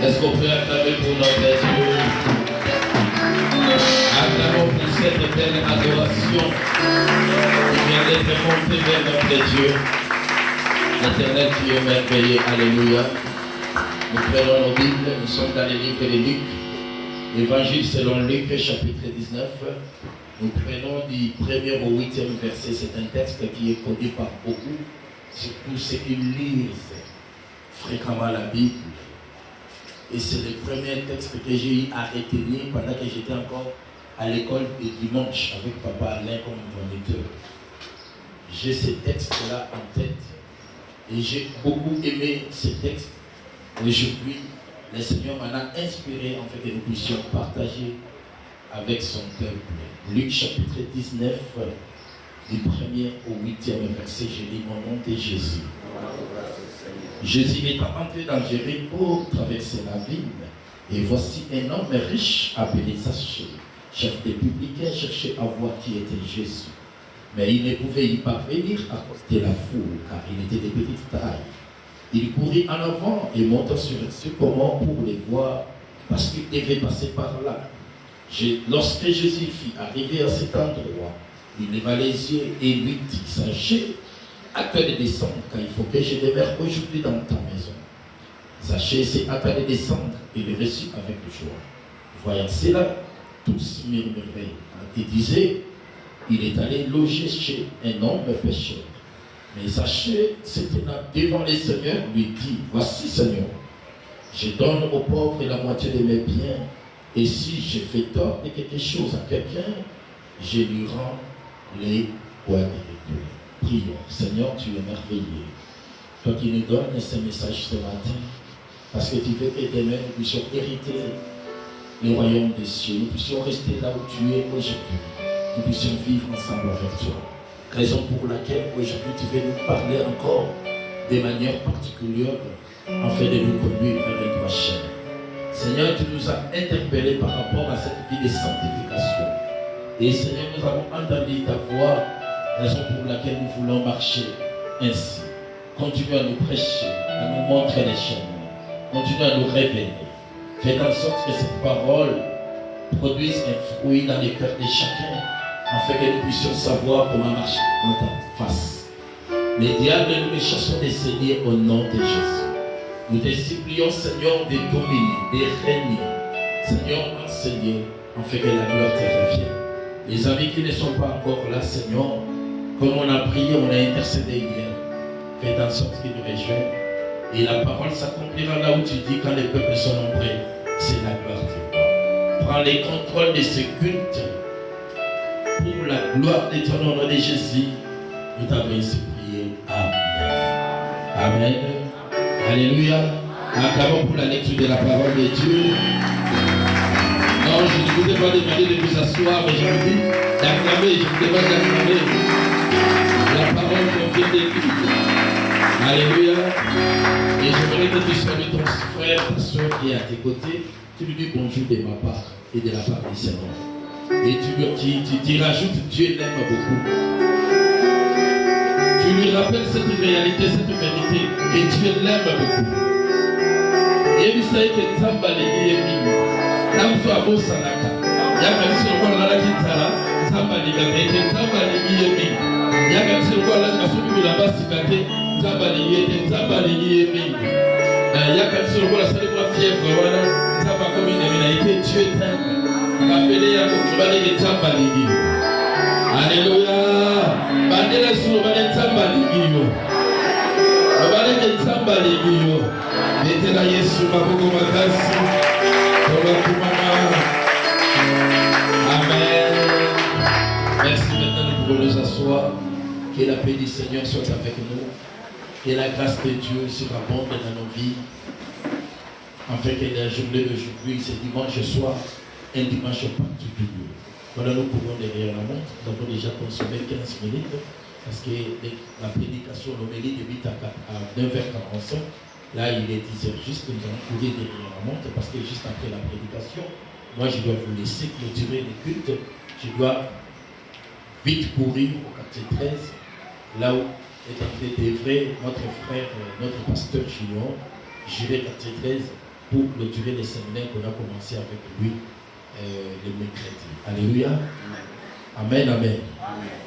Est-ce qu'on peut acclamer pour notre Dieu? Acclamons pour cette belle adoration qui vient d'être montée vers notre Dieu. L'Éternel qui est merveilleux. Alléluia. Nous prenons nos Bibles, nous sommes dans les livres de Luc. L'évangile selon Luc, chapitre 19. Nous prenons du 1er au 8e verset. C'est un texte qui est connu par beaucoup, surtout ceux qui lisent fréquemment la Bible. Et c'est le premier texte que j'ai eu à retenir pendant que j'étais encore à l'école de dimanche avec Papa Alain comme moniteur. J'ai ce texte-là en tête et j'ai beaucoup aimé ce texte. Aujourd'hui, le Seigneur m'en a inspiré en fait que nous puissions partager avec son peuple. Luc chapitre 19, du 1er au 8e verset, je lis au nom de Jésus. Jésus étant entré dans Jéricho, traversait la ville, et voici un homme riche appelé Zachée, chef des publicains, cherchait à voir qui était Jésus. Mais il ne pouvait y parvenir à cause de la foule, car il était de petite taille. Il courut en avant et monta sur un sycomore pour les voir, parce qu'il devait passer par là. Lorsque Jésus fut arrivé à cet endroit, il leva les yeux et lui dit, Zachée, à toi de descendre, car il faut que je demeure aujourd'hui dans ta maison. Zachée s'est attelé de descendre et le reçut avec joie. Voyant cela, tous murmuraient et disaient, il est allé loger chez un homme pécheur. Mais Zachée, se tenant devant les seigneurs, lui dit, voici Seigneur, je donne aux pauvres la moitié de mes biens, et si je fais tort de quelque chose à quelqu'un, je lui rends les poids de deux. Prions. Seigneur, tu es merveilleux. Toi qui nous donnes ce message ce matin, parce que tu veux que demain nous puissions hériter le royaume des cieux, nous puissions rester là où tu es aujourd'hui, nous puissions vivre ensemble avec toi. Raison pour laquelle aujourd'hui tu veux nous parler encore de manière particulière afin de nous conduire vers le prochain. Seigneur, tu nous as interpellés par rapport à cette vie de sanctification. Et Seigneur, nous avons entendu ta voix, raison pour laquelle nous voulons marcher ainsi. Continue à nous prêcher, à nous montrer les chemins. Continue à nous révéler. Faites en sorte que cette parole produise un fruit dans les cœurs de chacun, afin que nous puissions savoir comment marcher dans ta face. Les diables, nous les chassons des seigneurs au nom de Jésus. Nous te supplions, Seigneur, de dominer, de régner. Seigneur, enseigner, afin que la gloire te revienne. Les amis qui ne sont pas encore là, Seigneur, comme on a prié, on a intercédé hier, faites en sorte qu'ils nous rejoignent. Et la parole s'accomplira là où tu dis, quand les peuples sont nombreux, c'est la gloire de Dieu. Prends les contrôles de ce culte pour la gloire de ton nom de Jésus. Nous t'avons ainsi prié. Amen. Amen. Alléluia. Acclamons pour la lecture de la parole de Dieu. Non, je ne vous ai pas demandé de vous asseoir, mais je vous dis d'acclamer, je vous demande d'acclamer la parole qu'on vient d'écrire. Alléluia. Et j'aimerais que tu salues ton frère, ta soeur qui est à tes côtés. Tu lui dis bonjour de ma part et de la part du Seigneur. Et tu rajoutes, Dieu l'aime beaucoup. Tu lui rappelles cette réalité, cette vérité, et Dieu l'aime beaucoup. Et vous savez que Tamba les est Namso abo sanaka. Yaka biso kwa la kitala. Tamba ligabete. Tamba ligiyemi. Yaka biso kwa la masubi bila basi kate. Tamba ligiyete. Tamba ligiyemi. Yaka biso kwa la sali kwa fièvre wana. Tamba comme une éminalité. Dieu t'aime. Appelé à comprendre que Tamba ligiyo. Alléluia. Bandela sur bane Tamba ligiyo. Bane ke Tamba ligiyo. Metela Yesu maboko makasi. Amen. Merci. Maintenant, nous pouvons nous asseoir. Que la paix du Seigneur soit avec nous. Que la grâce de Dieu surabonde dans nos vies. Afin que la journée d'aujourd'hui, ce dimanche soir, un dimanche particulier. Voilà, nous pouvons derrière la montre. Nous avons déjà consommé 15 minutes. Parce que la prédication, l'homélie débute à 9h45. Là, il est 10h juste, nous allons courir derrière la montre parce que juste après la prédication, moi je dois vous laisser clôturer le culte. Je dois vite courir au quartier 13, là où est en train d'œuvrer notre frère, notre pasteur Junior. J'irai quartier 13 pour clôturer les séminaires qu'on a commencé avec lui le mercredi. Alléluia. Amen, amen.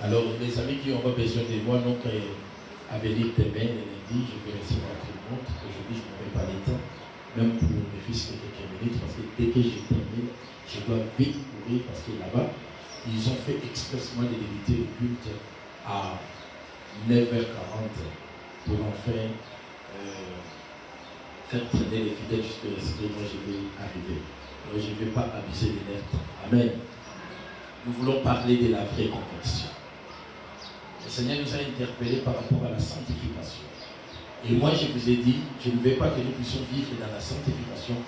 Alors, les amis qui auront besoin de moi, donc, à venir demain, le lundi, je vais recevoir tout le monde. Aujourd'hui, je n'aurai pas le temps, même pour mes fils de quelques minutes, parce que dès que je termine, je dois vite courir, parce que là-bas, ils ont fait expressement de limiter le culte à 9h40 pour enfin faire traîner les fidèles jusqu'à ce que moi je vais arriver. Alors je ne vais pas abuser de leur temps. Amen. Nous voulons parler de la vraie conversion. Le Seigneur nous a interpellés par rapport à la sanctification. Et moi je vous ai dit, je ne veux pas que nous puissions vivre dans la sanctification,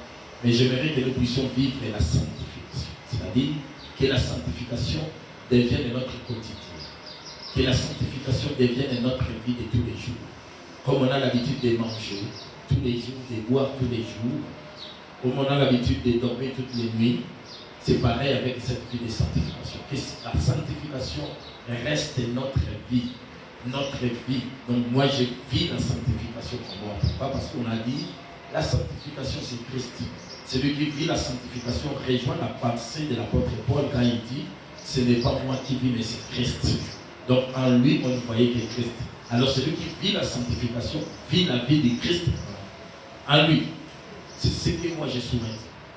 mais j'aimerais que nous puissions vivre la sanctification. C'est-à-dire que la sanctification devienne notre quotidien. Que la sanctification devienne notre vie de tous les jours. Comme on a l'habitude de manger tous les jours, de boire tous les jours, comme on a l'habitude de dormir toutes les nuits, c'est pareil avec cette vie de sanctification. Que la sanctification reste notre vie. Notre vie. Donc moi je vis la sanctification pour moi. Pourquoi? Parce qu'on a dit, la sanctification c'est Christ. Celui qui vit la sanctification rejoint la pensée de l'apôtre Paul quand il dit, ce n'est pas moi qui vis, mais c'est Christ. Donc en lui, on ne voyait que Christ. Alors celui qui vit la sanctification vit la vie de Christ en lui. C'est ce que moi je souhaite.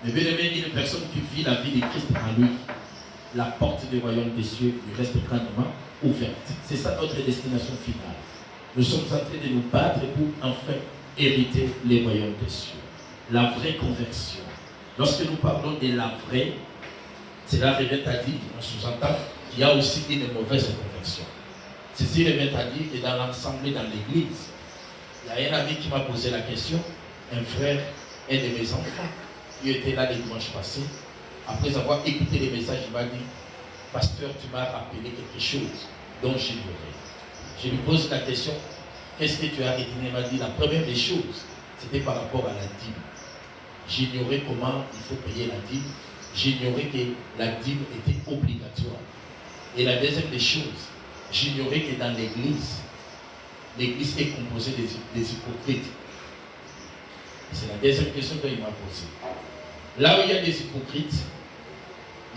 Mais bien aimé, une personne qui vit la vie de Christ en lui, la porte du royaume des cieux lui reste grandement ouverte. C'est ça notre destination finale. Nous sommes en train de nous battre pour enfin hériter les royaumes des cieux. La vraie conversion. Lorsque nous parlons de la vraie, cela revient à dire, on sous-entend qu'il y a aussi une mauvaise conversion. Ceci revient à dire que dans l'ensemble, dans l'église, il y a un ami qui m'a posé la question, un frère, un de mes enfants, qui était là le dimanche passé. Après avoir écouté les messages, il m'a dit, pasteur, tu m'as rappelé quelque chose dont j'ignorais. Je lui pose la question, qu'est-ce que tu as retenu? Il m'a dit, la première des choses, c'était par rapport à la dîme. J'ignorais comment il faut payer la dîme. J'ignorais que la dîme était obligatoire. Et la deuxième des choses, j'ignorais que dans l'église est composée des hypocrites. C'est la deuxième question qu'il m'a posée. Là où il y a des hypocrites,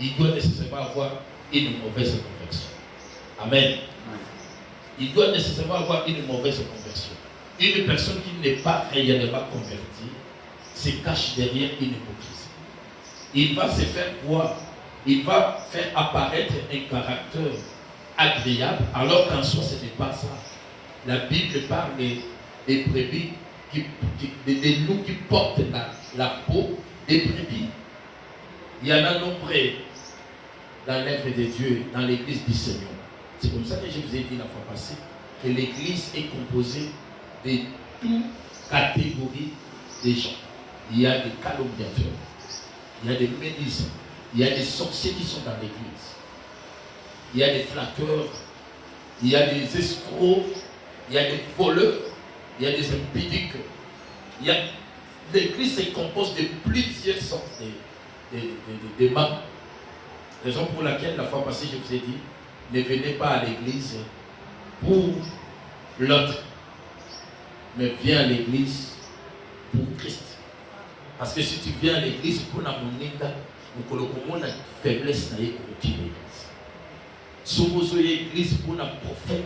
il doit nécessairement avoir une mauvaise conversion. Amen. Il doit nécessairement avoir une mauvaise conversion. Une personne qui n'est pas réellement convertie se cache derrière une hypocrisie. Il va se faire voir, il va faire apparaître un caractère agréable, alors qu'en soi ce n'est pas ça. La Bible parle des brebis, des loups qui portent la peau des brebis. Il y en a nombreux dans l'œuvre de Dieu, dans l'église du Seigneur. C'est comme ça que je vous ai dit la fois passée, que l'église est composée de toutes catégories de gens. Il y a des calomniateurs, il y a des médisants, il y a des sorciers qui sont dans l'église, il y a des flatteurs, il y a des escrocs, il y a des voleurs, il y a des impudiques. L'église se compose de plusieurs sortes de membres. Raison pour laquelle la fois passée je vous ai dit, ne venez pas à l'église pour l'autre, mais viens à l'église pour Christ. Parce que si tu viens à l'église pour la moninga, nous colocons la faiblesse dans l'église. Si vous êtes à l'église pour la prophète,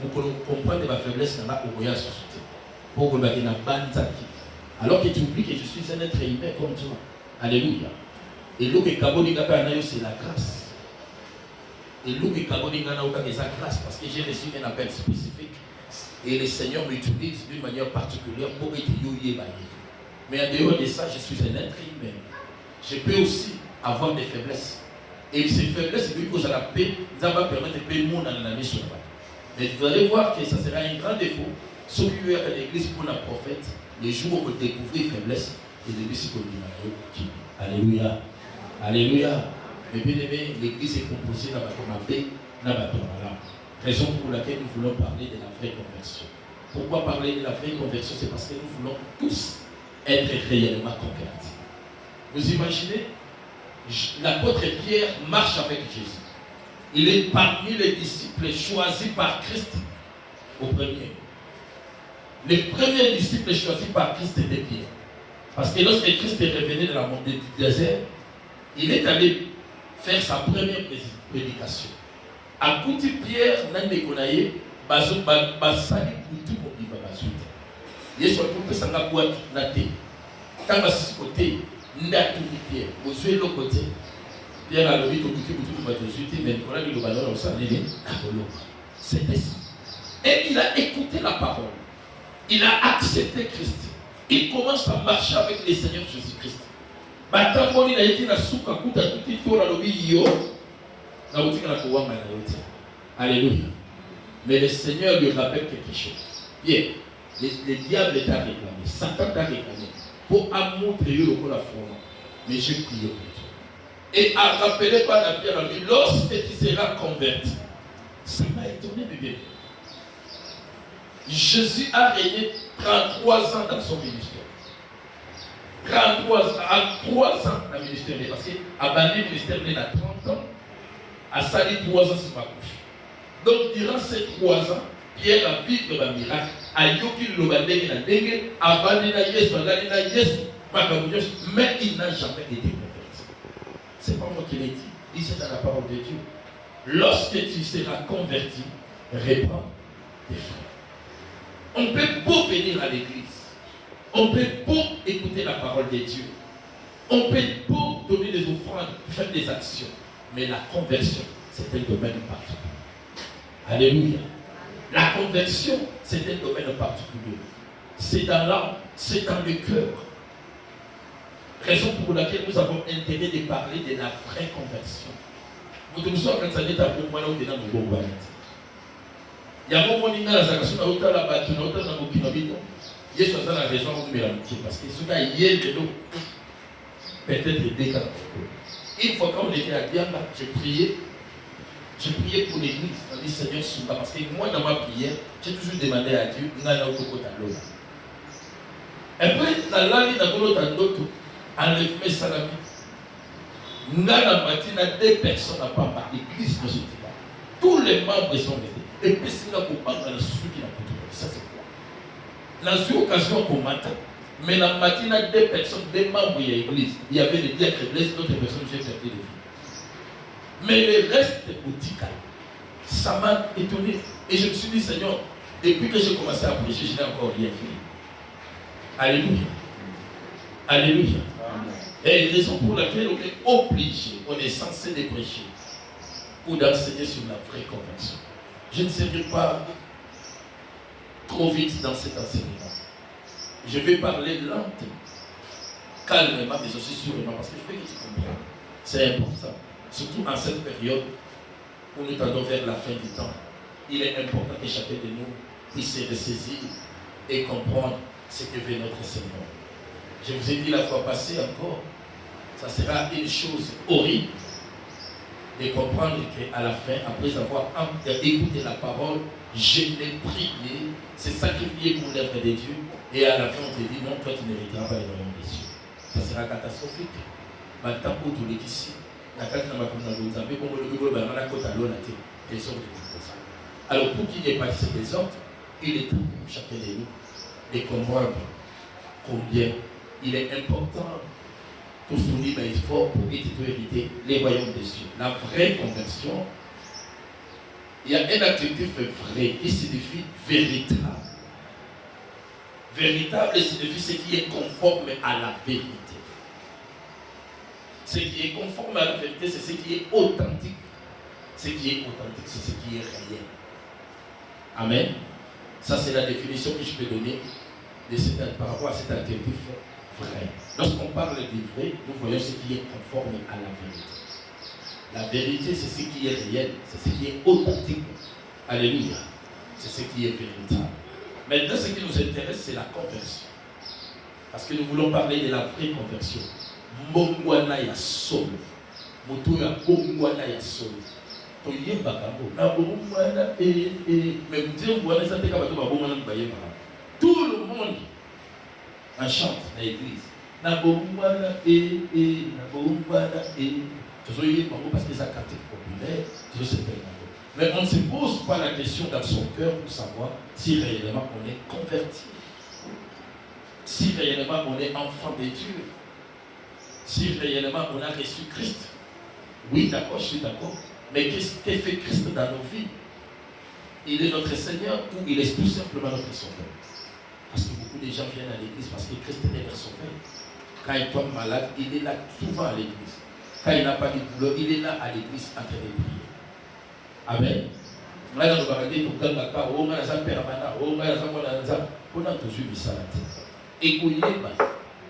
nous comprenons la faiblesse dans la société. Pour que la bande. Alors que tu oublies que je suis un être humain comme toi. Alléluia. Et l'eau que Kaboninga c'est la grâce. Et l'eau que Kaboninga c'est la grâce parce que j'ai reçu un appel spécifique. Et le Seigneur m'utilise d'une manière particulière pour être yoyé. Mais en dehors de ça, je suis un être humain. Je peux aussi avoir des faiblesses. Et ces faiblesses, c'est que la paix, ça va permettre de payer le monde dans la mission. Mais vous allez voir que ça sera un grand défaut. Ceux qui sont à l'église pour la prophète, les jours où vous découvrez les faiblesses, et de l'église qu'on dit. Alléluia. Alléluia. Mais bien aimé, l'église est composée dans la paix, dans la raison pour laquelle nous voulons parler de la vraie conversion. Pourquoi parler de la vraie conversion? C'est parce que nous voulons tous être réellement convertis. Vous imaginez, l'apôtre Pierre marche avec Jésus. Il est parmi les disciples choisis par Christ au premier. Les premiers disciples choisis par Christ étaient Pierre. Parce que lorsque Christ est revenu de la montée du désert, il est allé faire sa première prédication. À côté Pierre, n'a déconnaillé, basali kutu mobiba basuta. Yesu alikuwa sanga kwa nate. Kama sisi côté ndatu Pierre, bozwe le côté. Pierre a levé tout kutu basuta, mais on a dit le ballon au salé c'était ça. Et il a écouté la parole. Il a accepté Christ. Il commence à marcher avec le Seigneur Jésus-Christ. Batamboli na été na suka kuta tuti tola lobi yo na utika na kuwanga na yote. Alléluia. Mais le Seigneur lui rappelle quelque chose. Bien, le diable t'a réclamé, Satan t'a réclamé pour montrer le la foi. Mais j'ai prié pour toi. Et à rappeler par la Pierre à lui, lorsque tu seras converti, ça m'a étonné de bien. Jésus a régné 33 ans dans son ministère. 33 ans dans le ministère. Parce qu'abandonner le ministère, il a 30 ans. A sali 3 ans sur ma couche. Donc, durant ces 3 ans, Pierre a vécu le miracle. A yoki le bandé na dengue, abandonné na Yesu, abandonné na Yesu, mais il n'a jamais été converti. C'est pas moi qui l'ai dit. C'est dans la parole de Dieu. Lorsque tu seras converti, répands tes frères. On peut beau venir à l'église. On peut beau écouter la parole de Dieu. On peut beau donner des offrandes, faire des actions. Mais la conversion, c'est un domaine particulier. Alléluia. La conversion, c'est un domaine particulier. C'est dans l'âme, c'est dans le cœur. Raison pour laquelle nous avons intérêt de parler de la vraie conversion. Vous nous sommes quand ça n'est pas pour moi, nous sommes dans le bon. Il y a un moment où il y a la situation où il y a la bâtue, où il y a la bouquinobito. Il y a la raison où il y a la bouquine. Parce que ce gars, il y a de l'eau. Peut-être des cas. Une fois quand on était à Diamba, j'ai prié pour l'église. On dit Seigneur, Souba. Parce que moi, dans ma prière, j'ai toujours demandé à Dieu, Nana Okoko Talo. Et puis, dans l'année d'Akolo Tandoto, enlève Salami. Nana Matina, 2 personnes à Papa, l'église ne se dit pas. Tous les membres sont restés. Et puis, c'est là qu'on parle dans le sud qui n'a pas tout. Ça, c'est quoi? Dans une occasion qu'on m'attend. Mais la matinée, 2 personnes, 2 membres de l'église, il y avait des diacres blessés, d'autres personnes, j'ai traité de vie. Mais le reste boutique, ça m'a étonné. Et je me suis dit, Seigneur, depuis que j'ai commencé à prêcher, je n'ai encore rien fait. Alléluia. Alléluia. Et raison pour laquelle on est obligé, on est censé les prêcher ou d'enseigner sur la vraie conversion. Je ne serai pas trop vite dans cet enseignement. Je vais parler lentement, calmement, mais aussi sûrement, parce que je veux que tu comprennes. C'est important. Surtout en cette période où nous tendons vers la fin du temps. Il est important que chacun de nous puisse se ressaisir et comprendre ce que veut notre Seigneur. Je vous ai dit la fois passée encore, ça sera une chose horrible de comprendre qu'à la fin, après avoir écouté la parole, je l'ai prié, c'est sacrifié pour l'œuvre de Dieu, et à la fin on te dit non, toi tu ne mériteras pas le royaume des cieux. Ça sera catastrophique. Maintenant, pour tous les ici, alors pour qu'il n'y ait pas ce désordre, il est temps pour chacun de nous de comprendre combien il est important pour fournir un effort pour hériter les royaumes des cieux. La vraie conversion, il y a un adjectif vrai qui signifie véritable. Véritable signifie ce qui est conforme à la vérité. Ce qui est conforme à la vérité, c'est ce qui est authentique. Ce qui est authentique, c'est ce qui est réel. Amen. Ça, c'est la définition que je peux donner par rapport à cet adjectif vrai. Lorsqu'on parle du vrai, nous voyons ce qui est conforme à la vérité. La vérité, c'est ce qui est réel, c'est ce qui est authentique. Alléluia. C'est ce qui est véritable. Maintenant, ce qui nous intéresse, c'est la conversion. Parce que nous voulons parler de la vraie conversion. Mbongwana ya solo. Moto ya mbongwana ya solo. Toyemba kambo. Na mbongwana mais Dieu mbongwana ça te kabato mbongwana mbayemba. Tout le monde en chante dans l'église. Na mbongwana na mbongwana toujours parce que ça cantique populaire, toujours c'est très. Mais on ne se pose pas la question dans son cœur pour savoir si réellement on est converti. Si réellement on est enfant de Dieu, si réellement on a reçu Christ, oui, d'accord, je suis d'accord, mais qu'est-ce que fait Christ dans nos vies? Il est notre Seigneur ou il est tout simplement notre Sauveur? Parce que beaucoup de gens viennent à l'église parce que Christ est leur Sauveur. Quand il tombe malade, il est là souvent à l'église. Quand il n'a pas de boulot, il est là à l'église en train de prier. Amen. Et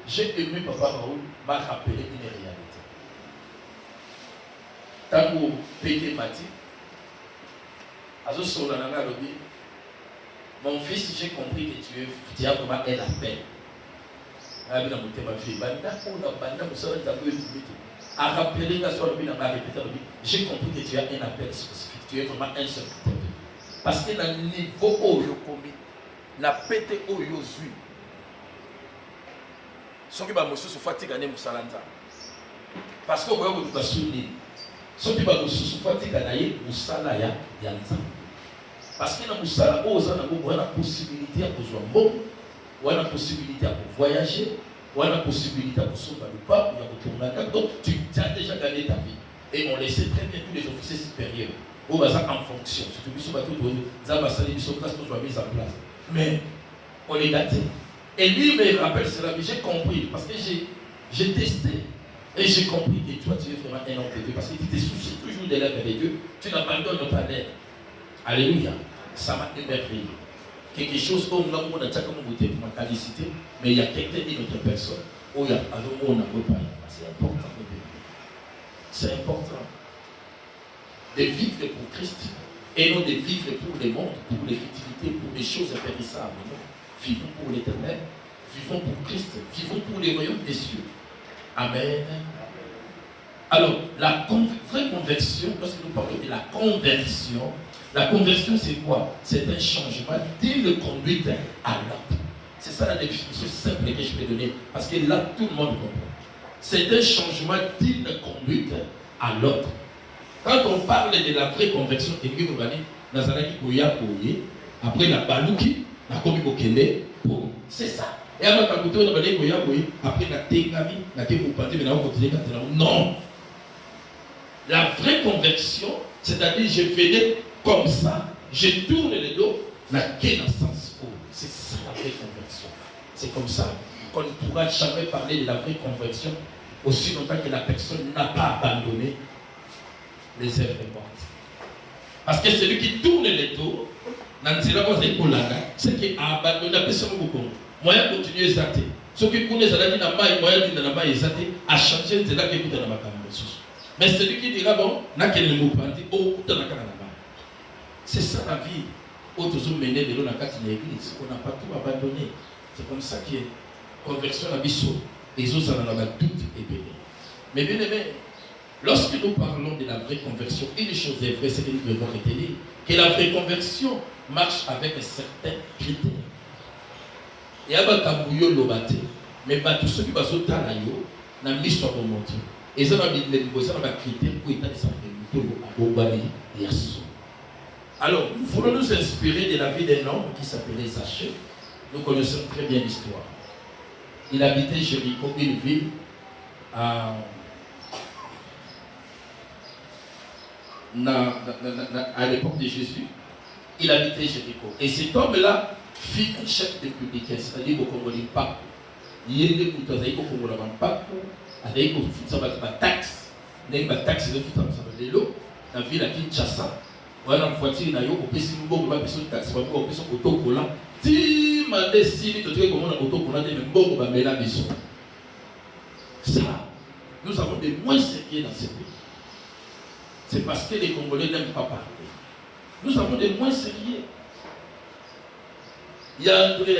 j'ai aimé Papa Raoul m'a rappelé une réalité. Tant que Pété m'a dit, mon fils, j'ai compris que tu as vraiment un appel. J'ai compris que tu as un appel spécifique. Tu es vraiment un serviteur de Dieu. Parce que dans le niveau où je commis, la pété où je suis, ce qui va me souffrir, c'est que parce que vous avez souligné, ce qui va me souffrir, c'est parce que dans Moussala, on a la possibilité de jouer un bon, on a la possibilité de voyager, on a la possibilité de sauver le pape, donc tu as déjà gagné ta vie. Et on laissait très bien tous les officiers supérieurs. On va en fonction. Mais on est gâté. Et lui me rappelle cela, mais j'ai compris, parce que j'ai testé. Et j'ai compris que toi, tu es vraiment un homme de Dieu. Parce que tu te soucies toujours des lèvres de Dieu. Tu n'abandonnes pas l'air. Alléluia. Ça m'a émerveillé. Quelque chose comme là où on a déjà comme ma qualité, mais il y a quelqu'un d'une autre personne. Où il y a un monde à pas. C'est important. C'est important de vivre pour Christ et non de vivre pour le monde, pour les futilités, pour les choses impérissables. Non. Vivons pour l'éternel, vivons pour Christ, vivons pour les royaumes des cieux. Amen. Alors, la vraie conversion, lorsque nous parlons de la conversion c'est quoi? C'est un changement d'une conduite à l'autre. C'est ça la définition simple que je vais donner, parce que là, tout le monde comprend. C'est un changement d'une conduite à l'autre. Quand on parle de la vraie conversion, après la balouki, la komikokende, c'est ça. Et après la tengami, la kemupandi, non. La vraie conversion, c'est-à-dire je venais comme ça, je tourne le dos, la connaissance. C'est ça la vraie conversion. C'est comme ça qu'on ne pourra jamais parler de la vraie conversion aussi longtemps que la personne n'a pas abandonné les œuvres mortes. Parce que celui qui tourne le dos, c'est qui a abandonné la personne beaucoup. Moyen de continuer à exalter. Ceux qui connaissent la moyen de exalter, a changé de là qui est dans la mais celui qui dira bon, c'est ça la vie. Autres ont mené de l'eau dans l'église. On n'a pas tout abandonné. C'est comme ça qu'il y a conversion à Bissot. Et autres en ont doute et béni. Mais bien aimé, lorsque nous parlons de la vraie conversion, une chose est vraie, c'est que nous devons retenir que la vraie conversion marche avec certains critères. Et à Bakabouyo Lobate, mais tous ceux qui vont sauter à l'aïo, n'a mis sur mon montre. Et ça va être des critères pour état de santé. Alors, nous voulons nous inspirer de la vie d'un homme qui s'appelait Zachée. Nous connaissons très bien l'histoire. Il habitait Jéricho, une ville à l'époque de Jésus. Il habitait Jéricho. Et cet homme-là fut un chef de publicain, c'est-à-dire au Congo du Pape. Il y a des gens qui ont fait un Pape. Il y a des taxes. Il y a des taxes de l'eau. Dans la ville à Kinshasa. Il y a une voiture qui a une taxe. Il y a une autocollant. Si je décide de dire comment on a autocollant, je vais me ça, nous avons des moins sérieux dans ce pays. C'est parce que les Congolais n'aiment pas parler. Nous avons des moins sérieux. Il y a André,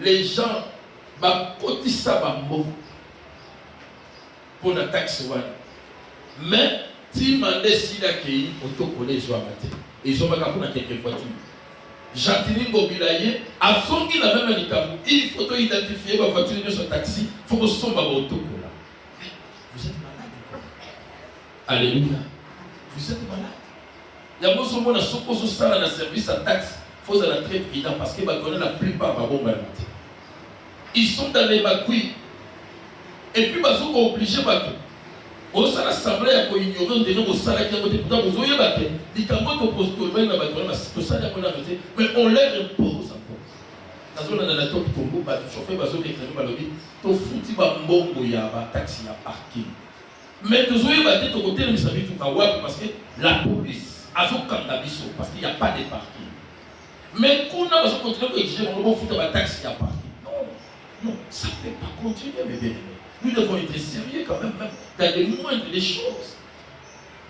les gens cotisent ça pour la taxe. Mais si je décide d'accueillir, ils ont quelques voitures. Jantini Mobilaye, à son qui la même handicap, il faut identifier ma voiture de son taxi, il faut que ce soit ma moto. Vous êtes malade. Alléluia. Vous êtes malade. Il y a beaucoup de gens qui ont un service à taxe, il faut être très prudent parce que la plupart vont mal. Ils sont dans les magouilles. Et puis, ils sont obligés de on s'en assemblée à ignorer on devait au salaire qui a voté pourtant vous voyez battre dit quand votre posture même la battre tout ça n'a pas l'arrêté mais on leur impose encore dans zone dans la top Congo ba chauffeur ba zone éclairé ba lobby to futi ba mbongo ya ba taxi ya parking mais vous voyez battre to côté le service tout kawa parce que la police a son candabiso parce qu'il n'y a pas de parking mais qu'on a besoin de continuer à exiger on va foutre ba taxi ya parking non ça ne peut pas continuer mes bien. Nous devons être sérieux quand même dans les moindres des choses.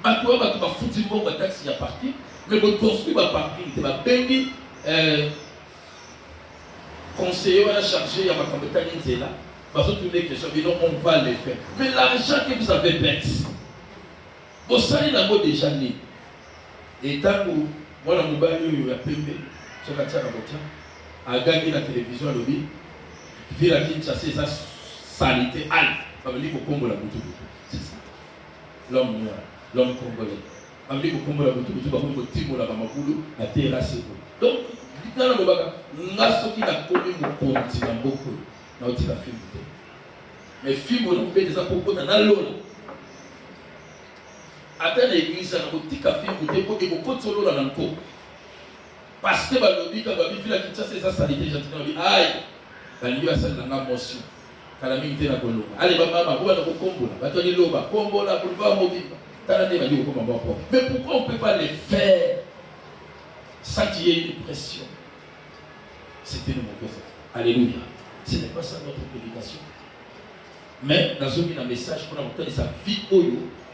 Maintenant, on va foutre une bombe à taxi à partir, mais on construit un parking, on va payer conseiller, on a chargé, il y a ma compétence là, parce que tous les questions, on va les faire. Mais l'argent que vous avez perdu, vous savez la mode déjà né. Et tant que moi, la mobile, il y a payé, sur la tierre à gagner la télévision à l'objet, vu la Kinshasa, ça. Salité, aïe, ça veut dire qu'au Congo la boutique, c'est ça. L'homme noir, l'homme congolais. Ça veut dire qu'au Congo la boutique, il va vous dire la Bamakoulou, la terrasse. Donc, dans le baga, on a ce qui a commis mon continent beaucoup. On a dit la film. Mais film, on a fait des apropos dans l'eau. Attends l'église, on a dit qu'à film, on a dit qu'il faut que solo dans l'enco. Parce que le dit que la Kinshasa, c'est ça, salité, j'entends dire, aïe, la nuit, ça, c'est la motion. Allez, maman, vous allez combola. Batoni loba, combola, pour voir mobile. Mais pourquoi on ne peut pas les faire sans qu'il y ait une pression? C'était le mauvais. Alléluia. Ce n'est pas ça notre prédication. Mais dans un message qu'on a montré sa vie,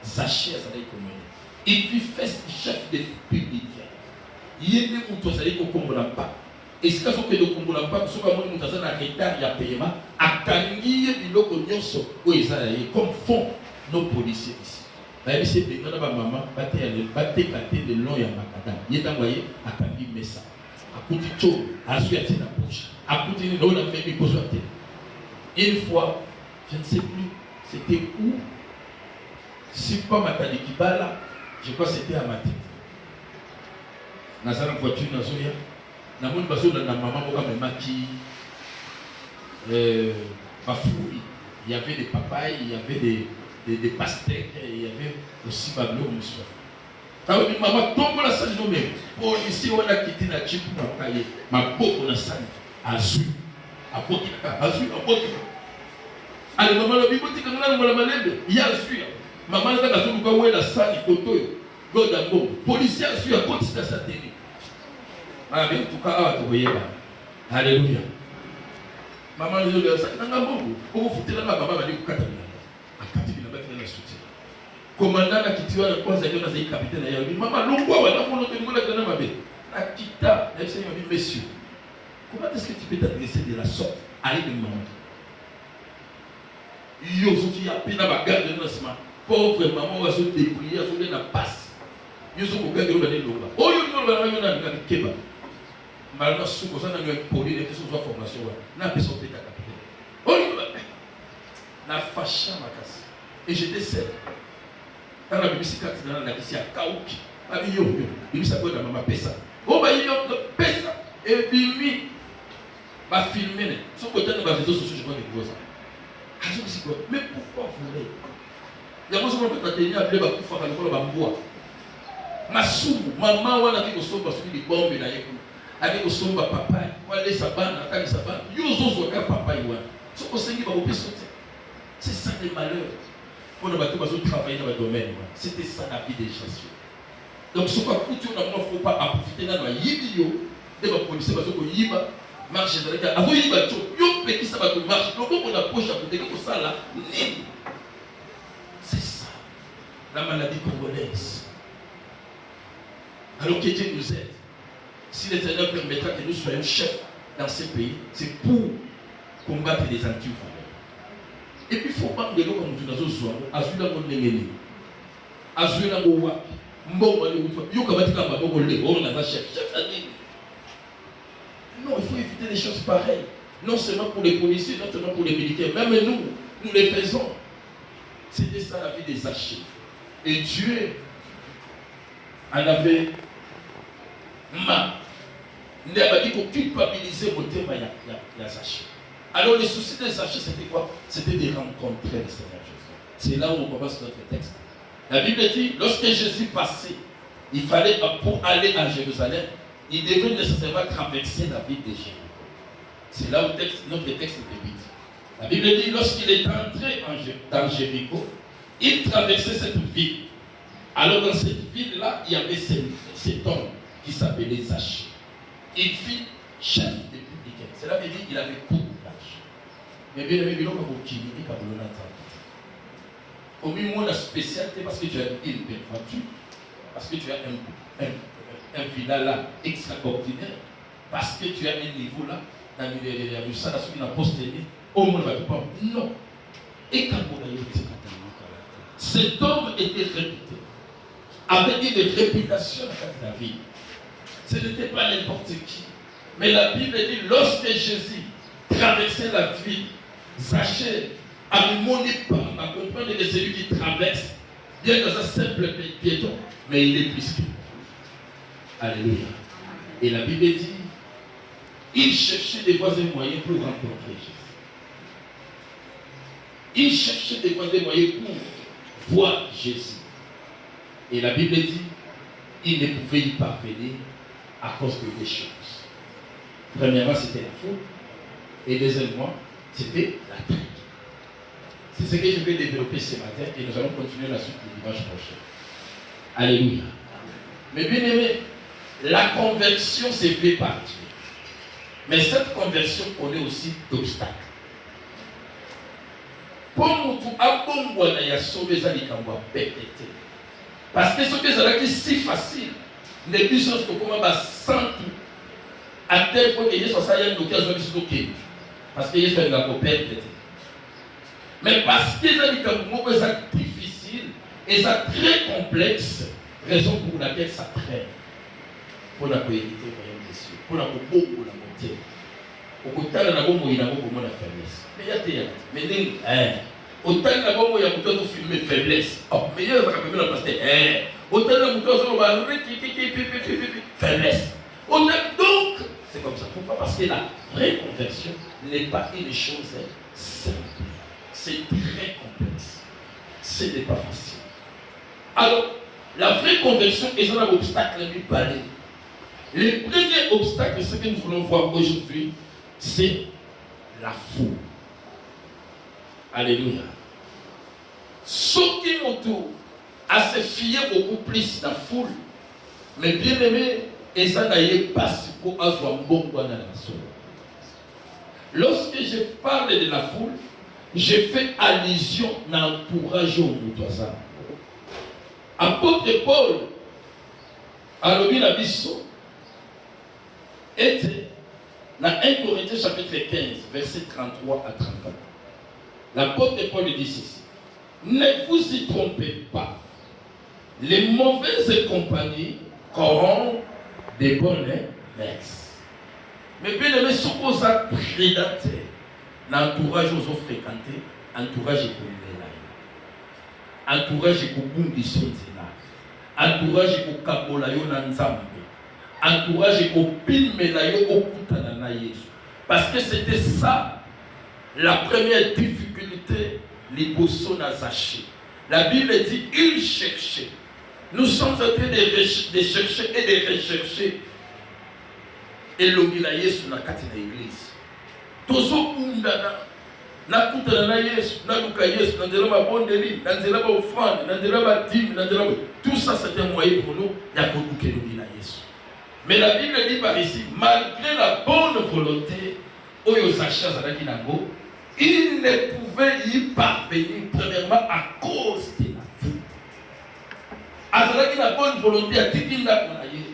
Zaché, ça va être commun. Et puis, chef de public. Il y a des gens qui ne comprennent pas. Et si vous avez fait le Congo, vous avez fait un retard de paiement, comme font nos policiers ici. C'est que les mamans battent le long et à Macadam. Il est envoyé à Kabi Messa. À Kouticho, à Suyaté la poche. À Koutini, là, on a fait une fois, je ne sais plus, c'était où? Si pas Matali Kibala, je crois que c'était à Maté. Dans la voiture, dans Zoya. Na mon bazo na maman boka memaki bafouille. Il y avait des papayes, il y avait des pastèques, il y avait aussi bablo monsieur. Ça veut dire maman tombe la salle de même. Pour ici on a quitté la chip pour payer. Ma boko na salle azul. A boki na azul, a boki. Allez maman la biboti quand on a la malembe, il y a azul. Maman na ka zulu ka we la salle kotoyo. Godambo, policier azul a côté de sa télé. Ah, mais en tout cas, alléluia. Maman, je dis, ça n'a pas bon. Vous foutez la maman, va dire que vous soutien. Commandant a quitté la cause de la capitaine. Maman, l'on voit, on a mon autre niveau de la maman. A quitté, elle s'est dit, messieurs, comment est-ce que tu peux t'adresser de la sorte à une maman? Yo, ce qui a peine à bagarre de lancement. Pauvre maman, va se débrouiller, à se la passe. Yo, ce qui a peine à bagarre de lancement. Oh, yo, yo, malheureusement, si vous avez une police, que ce soit formation, n'a pas sauté ta capitaine. Oh, la facha ma casse. Et j'étais seul. Quand la BBC dans la ici à Kaouki, la vie yo, BBC a la maman pesa. Oh, bah il y a pesa. Et puis, va filmer. Son côté de réseaux sociaux, je vois des choses. Ah, je me suis dit, mais pourquoi vous voulez? Il y a un moment où tu as appelé pour faire le bois. Ma sou, maman, on a dit que son parce que les bombes et la avec son papa, on laisse sa bande, on a sa bande, yozo zoka papa iwa. Ce qu'on s'est dit, c'est ça les malheurs. On a battu travailler dans le domaine. C'était ça la vie des gens. Donc ce qu'on a foutu, on ne faut pas profiter dans la yibio de la police parce que yiba marche dans le cas. Avant yiba cho, yo petit ça va te marcher. Donc on approche à côté de ça là, c'est ça la maladie congolaise. Alors que Dieu nous aide. Si l'Éternel permettra que nous soyons chefs dans ce pays, c'est pour combattre les anti-valeurs. Et puis il faut pas que nous comme nous nous soyons, azula mon nengeni, azula mon wa, mbongo le outwa, yo kabati kamba mbongo le, on a chef à dire. Non, il faut éviter des choses pareilles. Non seulement pour les policiers, non seulement pour les militaires, même nous les faisons. C'était ça la vie des archers. Et Dieu en avait marre Il a dit qu'on culpabiliser le thème de Zaché. Alors, le souci de Zaché, c'était quoi? C'était de rencontrer le Seigneur Jésus. C'est là où on commence notre texte. La Bible dit, lorsque Jésus passait, il fallait, pour aller à Jérusalem, il devait nécessairement traverser la ville de Jéricho. C'est là où notre texte débute. La Bible dit, lorsqu'il est entré dans Jéricho, il traversait cette ville. Alors dans cette ville-là, il y avait cet homme qui s'appelait Zaché. Il fit chef des publicains. Cela veut dire qu'il avait beaucoup d'âge. Mais bien aimé, il y a beaucoup de au minimum la spécialité parce que tu as une belle voiture, parce que tu as un villa là extraordinaire, parce que tu as un niveau là, dans le salon qui n'a pas posté, au moins va pas. Non. Et quand vous voyez cet homme était réputé, avait une réputation dans la vie. Ce n'était pas n'importe qui. Mais la Bible dit, lorsque Jésus traversait la ville, Zaché a mon pas à comprendre que celui qui traverse, bien dans un simple piéton, mais il est plus que. Alléluia. Et la Bible dit, il cherchait des voies et moyens pour rencontrer Jésus. Il cherchait des voies et moyens pour voir Jésus. Et la Bible dit, il ne pouvait y parvenir à cause de deux choses. Premièrement, c'était la faute. Et deuxièmement, c'était la traite. C'est ce que je vais développer ce matin et nous allons continuer la suite du dimanche prochain. Alléluia. Mais bien aimé, la conversion s'est faite par Dieu. Mais cette conversion connaît aussi d'obstacles. Pour nous, il y a sauvé ça, parce que ce que c'est si facile, les plus choses que comment sans tout, à tel point que Jésus a une occasion de parce que Jésus a une copie. Mais parce que c'est difficile et c'est très complexe, raison pour laquelle ça traîne. Pour la éviter le royaume des cieux, pour la beaucoup la montée. Au total, la bombe, il a beaucoup la faiblesse. Mais il y a des mais autant la bombe, il y a beaucoup de filmer faiblesse. Oh, mais il y a pas de passer. Autant la bombe, faiblesse. Donc, c'est comme ça. Pourquoi? Parce que la vraie conversion n'est pas une chose simple. C'est très complexe. Ce n'est pas facile. Alors, la vraie conversion est un obstacle à lui parler. Le premier obstacle, ce que nous voulons voir aujourd'hui, c'est la foule. Alléluia. Ce qui autour à se fier beaucoup plus dans la foule, mais bien aimé, et ça n'a pas si pour avoir un bon dans la soul. Lorsque je parle de la foule, je fais allusion à l'entourage au Moutouazan. Apôtre Paul, à l'Obilabiso, était dans 1 Corinthiens chapitre 15, verset 33 à 34. L'apôtre Paul dit ceci. Ne vous y trompez pas. Les mauvaises compagnies corrompent des bonnes mères. Mais bien aimé, ce qu'on a prédaté, l'entourage aux autres fréquentés, entourage et entourage et kubundi sotina, entourage et kabolayo nanzambe, entourage et pilmelayo okutana na Yesu. Parce que c'était ça la première difficulté, les bossons à Zaché. La Bible dit, il cherchait. Nous sommes en train de chercher et de rechercher. Et l'ongila Yesu na kati na église. Tozo undana. Na kutana na Yesu, na luka Yesu, na nzela mabondeli, na nzela ba offrande, na nzela ba dîme, na nzela tout ça c'est un moyen pour nous d'akoduke l'ongila Yesu. Mais la Bible dit par ici, malgré la bonne volonté, Oyo Zaché Zadaki Nango, il ne pouvait y parvenir premièrement à cause de la foule. Azalaki la bonne volonté à Tikinda Konaye.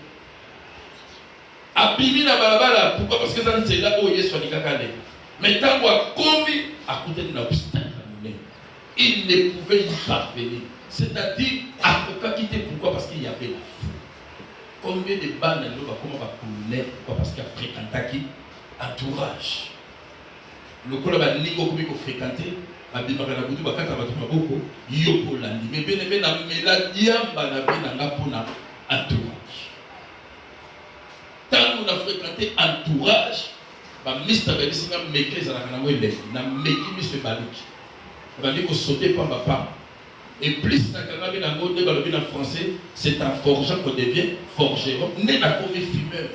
A Bimi na Balabala, pourquoi? Parce que c'est là où Yesu Anikakane. Mais tant qu'on commis à côté de l'obstacle, il ne pouvait y parvenir. C'est-à-dire, à quitter pourquoi? Parce qu'il y avait la foule. Combien de bandes comment va couler? Pourquoi? Parce qu'il y a fréquenté entourage. Le col va nico comme il faut fréquenter, ma bimaka na butu bakata batu maboko yoko landi. Mais bien aimé na meladiamba na vie na ngapona entourage. Tant nous na fréquenté entourage, Mr. Belissinga Meke Zalakanawele, na Meki Mr. Baluki. Il va dire que sauter par papa. Et plus dans français, c'est en forgeant qu'on devient forgeron. N'est pas comme fumeur.